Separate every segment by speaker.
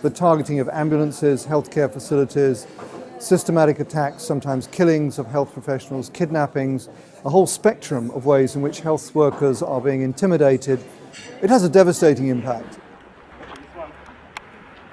Speaker 1: The targeting of ambulances, healthcare facilities, systematic attacks, sometimes killings of health professionals, kidnappings, a whole spectrum of ways in which health workers are being intimidated. It has a devastating impact.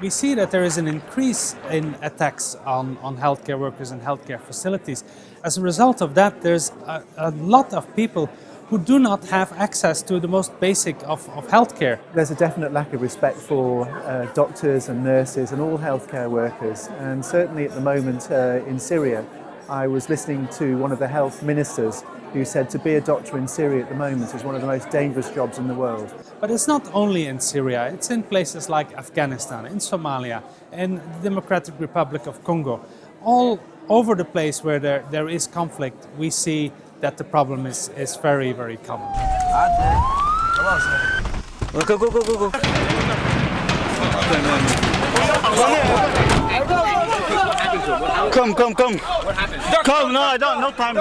Speaker 2: We see that there is an increase in attacks on healthcare workers and healthcare facilities. As a result of that, there's a lot of people who do not have access to the most basic of healthcare.
Speaker 3: There's a definite lack of respect for doctors and nurses and all healthcare workers, and certainly at the moment in Syria, I was listening to one of the health ministers who said to be a doctor in Syria at the moment is one of the most dangerous jobs in the world.
Speaker 2: But it's not only in Syria, it's in places like Afghanistan, in Somalia, in the Democratic Republic of Congo. All over the place where there is conflict, we see that the problem is very, very common.
Speaker 4: Go, go, go, go, go. Come. What happened? Come, no, I don't, no time.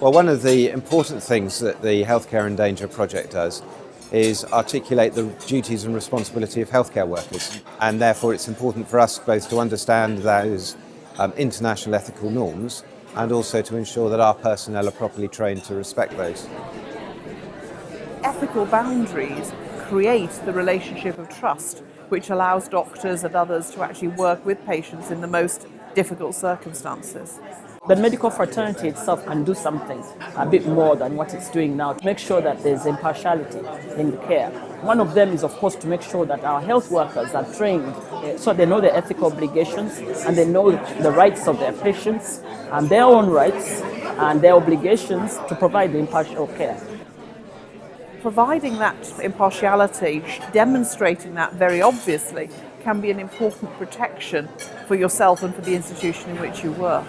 Speaker 5: Well, one of the important things that the Healthcare in Danger project does is articulate the duties and responsibility of healthcare workers, and therefore it's important for us both to understand those international ethical norms and also to ensure that our personnel are properly trained to respect those.
Speaker 6: Ethical boundaries create the relationship of trust which allows doctors and others to actually work with patients in the most difficult circumstances.
Speaker 7: The medical fraternity itself can do something a bit more than what it's doing now to make sure that there's impartiality in the care. One of them is, of course, to make sure that our health workers are trained so they know their ethical obligations and they know the rights of their patients and their own rights and their obligations to provide the impartial care.
Speaker 6: Providing that impartiality, demonstrating that very obviously, can be an important protection for yourself and for the institution in which you work.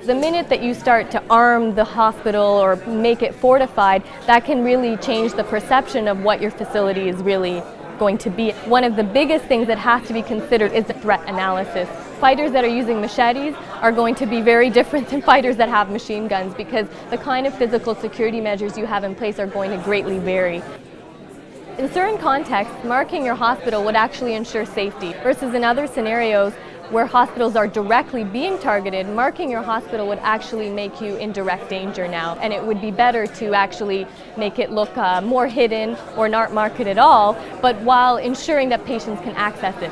Speaker 8: The minute that you start to arm the hospital or make it fortified, that can really change the perception of what your facility is really going to be. One of the biggest things that has to be considered is the threat analysis. Fighters that are using machetes are going to be very different than fighters that have machine guns because the kind of physical security measures you have in place are going to greatly vary. In certain contexts, marking your hospital would actually ensure safety, versus in other scenarios where hospitals are directly being targeted, marking your hospital would actually make you in direct danger now. And it would be better to actually make it look more hidden or not mark it at all, but while ensuring that patients can access it.